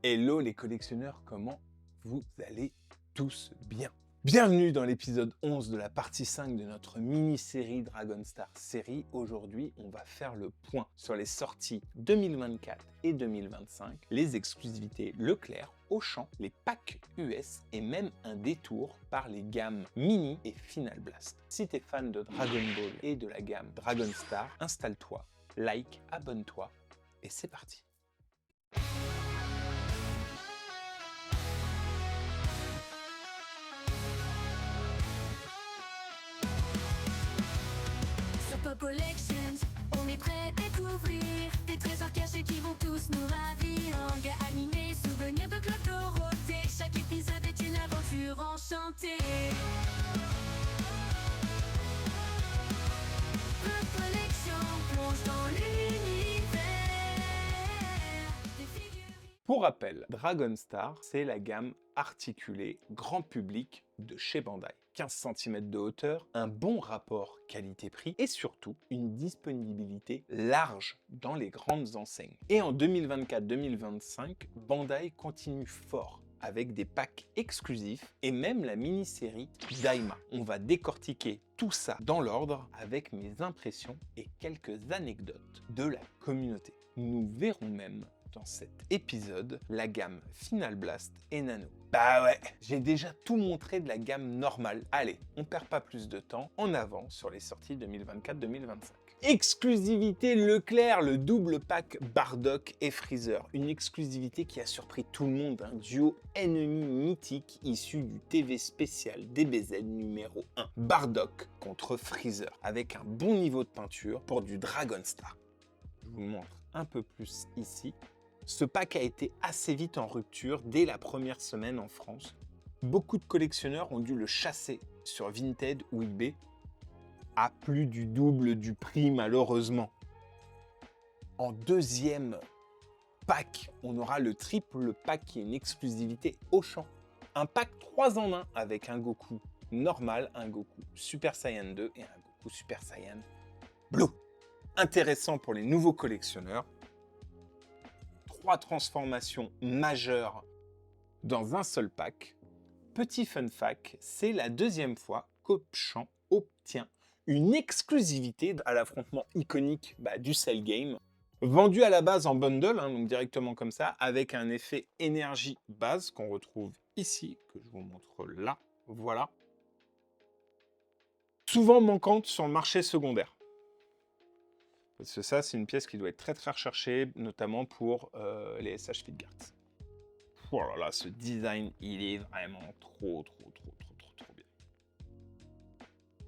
Hello les collectionneurs, comment vous allez tous bien? Bienvenue dans l'épisode 11 de la partie 5 de notre mini-série Dragon Star série. Aujourd'hui, on va faire le point sur les sorties 2024 et 2025, les exclusivités Leclerc, Auchan, les packs US et même un détour par les gammes Mini et Final Blast. Si t'es fan de Dragon Ball et de la gamme Dragon Star, installe-toi, like, abonne-toi et c'est parti. Pop Collections, on est prêt à découvrir des trésors cachés qui vont tous nous ravir. Manga animé, souvenirs de Club Dorothée. Chaque épisode est une aventure enchantée. Pop Collection plonge dans l'univers des figurines. Pour rappel, Dragon Star, c'est la gamme articulée grand public de chez Bandai. 15 cm de hauteur, un bon rapport qualité-prix et surtout une disponibilité large dans les grandes enseignes. Et en 2024-2025, Bandai continue fort avec des packs exclusifs et même la mini-série Daima. On va décortiquer tout ça dans l'ordre avec mes impressions et quelques anecdotes de la communauté. Nous verrons même dans cet épisode la gamme Final Blast et Nano. Bah ouais, j'ai déjà tout montré de la gamme normale. Allez, on perd pas plus de temps, en avant sur les sorties 2024-2025. Exclusivité Leclerc, le double pack Bardock et Freezer. Une exclusivité qui a surpris tout le monde, un duo ennemi mythique issu du TV spécial DBZ numéro 1. Bardock contre Freezer, avec un bon niveau de peinture pour du Dragon Star. Je vous montre un peu plus ici. Ce pack a été assez vite en rupture dès la première semaine en France. Beaucoup de collectionneurs ont dû le chasser sur Vinted ou eBay à plus du double du prix malheureusement. En deuxième pack, on aura le triple pack qui est une exclusivité Auchan. Un pack 3 en 1 avec un Goku normal, un Goku Super Saiyan 2 et un Goku Super Saiyan Blue. Intéressant pour les nouveaux collectionneurs. 3 transformations majeures dans un seul pack. Petit fun fact, c'est la deuxième fois qu'Auchan obtient une exclusivité à l'affrontement iconique du Cell Game, vendu à la base en bundle, donc directement comme ça, avec un effet énergie base qu'on retrouve ici, que je vous montre là, voilà. Souvent manquante sur le marché secondaire. Parce que ça, c'est une pièce qui doit être très très recherchée, notamment pour les SH Fitguards. Oh là là, ce design, il est vraiment trop bien.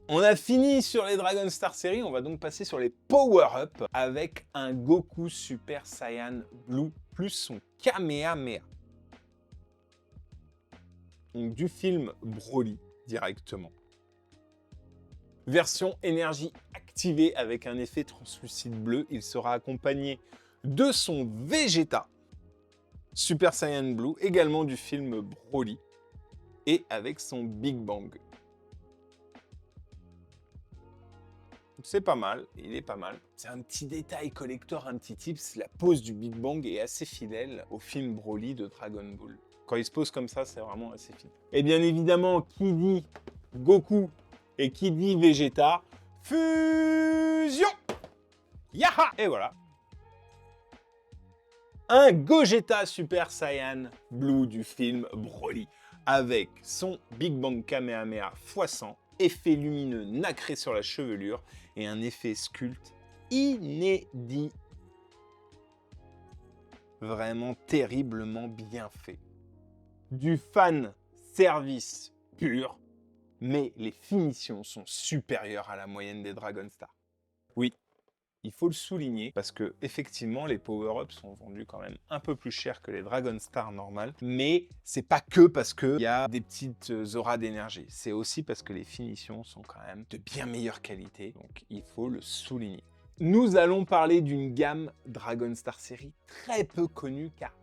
On a fini sur les Dragon Star série, on va donc passer sur les Power-Up avec un Goku Super Saiyan Blue plus son Kamehameha. Donc du film Broly directement. Version énergie activée avec un effet translucide bleu. Il sera accompagné de son Vegeta Super Saiyan Blue, également du film Broly, et avec son Big Bang. C'est pas mal, il est pas mal. C'est un petit détail collector, un petit tips, la pose du Big Bang est assez fidèle au film Broly de Dragon Ball. Quand il se pose comme ça, c'est vraiment assez fidèle. Et bien évidemment, qui dit Goku et qui dit Vegeta, fusion! Yaha! Et voilà. Un Gogeta Super Saiyan Blue du film Broly, avec son Big Bang Kamehameha x100, effet lumineux nacré sur la chevelure et un effet sculpte inédit. Vraiment terriblement bien fait. Du fan service pur. Mais les finitions sont supérieures à la moyenne des Dragon Star. Oui, il faut le souligner, parce que effectivement, les power-ups sont vendus quand même un peu plus cher que les Dragon Star normales, mais c'est pas que parce qu'il y a des petites auras d'énergie, c'est aussi parce que les finitions sont quand même de bien meilleure qualité, donc il faut le souligner. Nous allons parler d'une gamme Dragon Star série très peu connue, car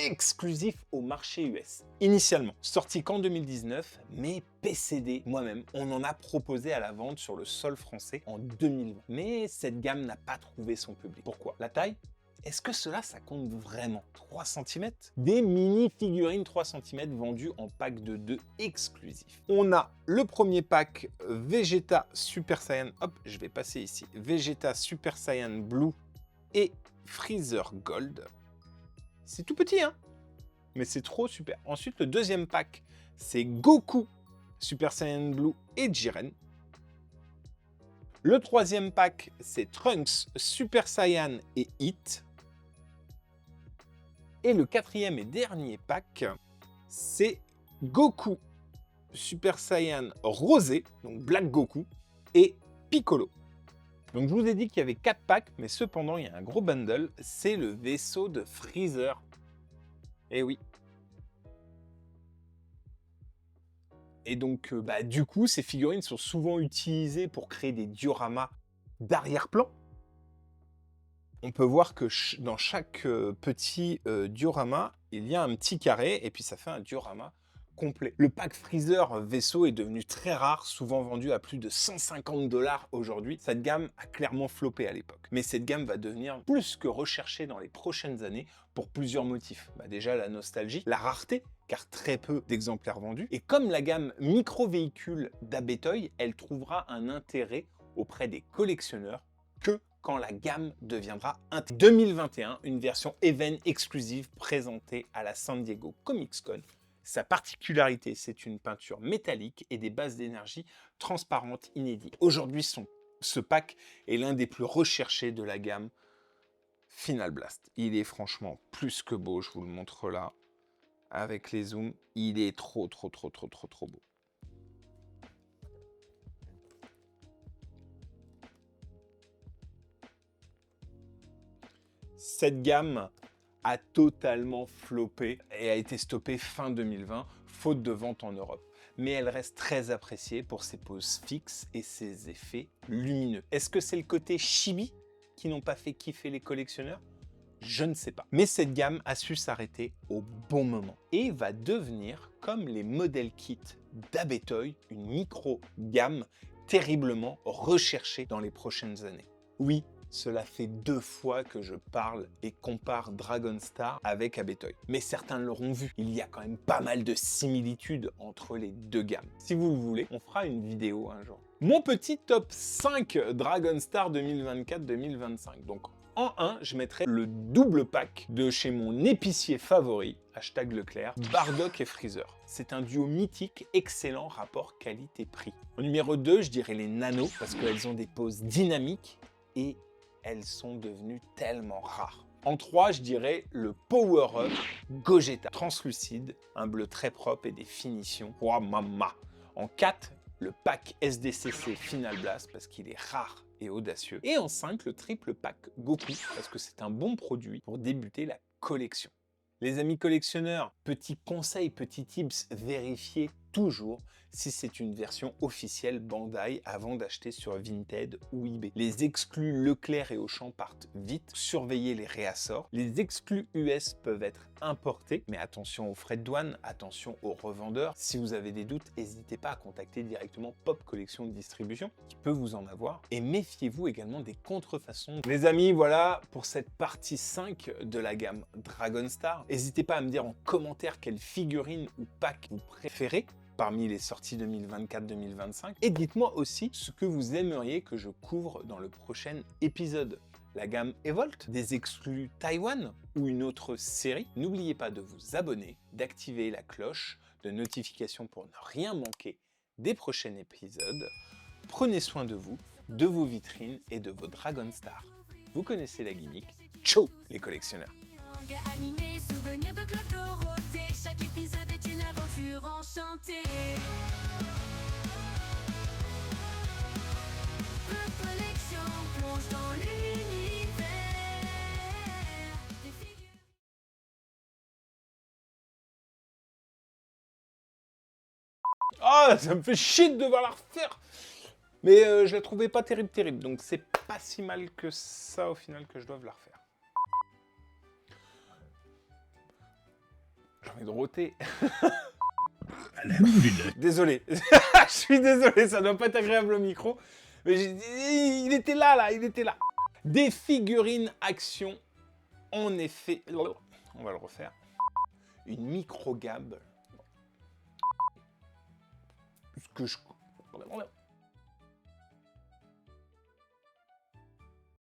exclusif au marché US. Initialement, sorti qu'en 2019, mais PCD, moi-même, on en a proposé à la vente sur le sol français en 2020. Mais cette gamme n'a pas trouvé son public. Pourquoi? La taille? Est-ce que cela, ça compte vraiment? 3 cm? Des mini-figurines 3 cm vendues en pack de 2 exclusifs. On a le premier pack Vegeta Super Saiyan, hop, je vais passer ici, Vegeta Super Saiyan Blue et Freezer Gold. C'est tout petit, hein? Mais c'est trop super. Ensuite, le deuxième pack, c'est Goku Super Saiyan Blue et Jiren. Le troisième pack, c'est Trunks Super Saiyan et Hit. Et le quatrième et dernier pack, c'est Goku Super Saiyan Rosé, donc Black Goku, et Piccolo. Donc je vous ai dit qu'il y avait 4 packs, mais cependant il y a un gros bundle, c'est le vaisseau de Freezer. Eh oui. Et donc, du coup, ces figurines sont souvent utilisées pour créer des dioramas d'arrière-plan. On peut voir que dans chaque petit diorama, il y a un petit carré, et puis ça fait un diorama complet. Le pack Freezer vaisseau est devenu très rare, souvent vendu à plus de 150 $ aujourd'hui. Cette gamme a clairement floppé à l'époque. Mais cette gamme va devenir plus que recherchée dans les prochaines années pour plusieurs motifs. Déjà la nostalgie, la rareté, car très peu d'exemplaires vendus. Et comme la gamme micro-véhicule d'Abetoy, elle trouvera un intérêt auprès des collectionneurs que quand la gamme deviendra 2021, une version Event exclusive présentée à la San Diego Comic Con. Sa particularité, c'est une peinture métallique et des bases d'énergie transparentes inédites. Aujourd'hui, ce pack est l'un des plus recherchés de la gamme Final Blast. Il est franchement plus que beau, je vous le montre là, avec les zooms. Il est trop beau. Cette gamme a totalement floppé et a été stoppée fin 2020, faute de vente en Europe. Mais elle reste très appréciée pour ses poses fixes et ses effets lumineux. Est-ce que c'est le côté chibi qui n'ont pas fait kiffer les collectionneurs? Je ne sais pas. Mais cette gamme a su s'arrêter au bon moment et va devenir, comme les modèles kits d'Abetoy, une micro-gamme terriblement recherchée dans les prochaines années. Oui, cela fait 2 fois que je parle et compare Dragon Star avec Abetoy. Mais certains l'auront vu, il y a quand même pas mal de similitudes entre les deux gammes. Si vous le voulez, on fera une vidéo un jour. Mon petit top 5 Dragon Star 2024-2025. Donc en 1, je mettrai le double pack de chez mon épicier favori, #Leclerc, Bardock et Freezer. C'est un duo mythique, excellent rapport qualité-prix. En numéro 2, je dirais les Nano, parce qu'elles ont des poses dynamiques et elles sont devenues tellement rares. En 3, je dirais le Power Up Gogeta, translucide, un bleu très propre et des finitions. Ouah, mama. En 4, le pack SDCC Final Blast, parce qu'il est rare et audacieux. Et en 5, le triple pack Goku, parce que c'est un bon produit pour débuter la collection. Les amis collectionneurs, petit conseil, petit tips, vérifiez toujours si c'est une version officielle Bandai avant d'acheter sur Vinted ou eBay. Les exclus Leclerc et Auchan partent vite, surveillez les réassorts. Les exclus US peuvent être importés, mais attention aux frais de douane, attention aux revendeurs. Si vous avez des doutes, n'hésitez pas à contacter directement Pop Collection de Distribution, qui peut vous en avoir. Et méfiez-vous également des contrefaçons. Les amis, voilà pour cette partie 5 de la gamme Dragon Star. N'hésitez pas à me dire en commentaire quelle figurine ou pack vous préférez parmi les sorties 2024-2025. Et dites-moi aussi ce que vous aimeriez que je couvre dans le prochain épisode. La gamme Evolt, des exclus Taïwan ou une autre série. N'oubliez pas de vous abonner, d'activer la cloche de notification pour ne rien manquer des prochains épisodes. Prenez soin de vous, de vos vitrines et de vos Dragon Stars. Vous connaissez la gimmick. Ciao les collectionneurs. Animé, souvenir de Claude Dorothée. Chaque épisode est une aventure enchantée. Notre collection plonge dans l'univers des figures. Ah, ça me fait chier de devoir la refaire. Mais je la trouvais pas terrible. Donc c'est pas si mal que ça au final que je doive la refaire. J'ai envie de rôter. Désolé. Je suis désolé, ça doit pas être agréable au micro. Mais il était là. Des figurines action en effet, on va le refaire, une micro-gamme. Ce que je...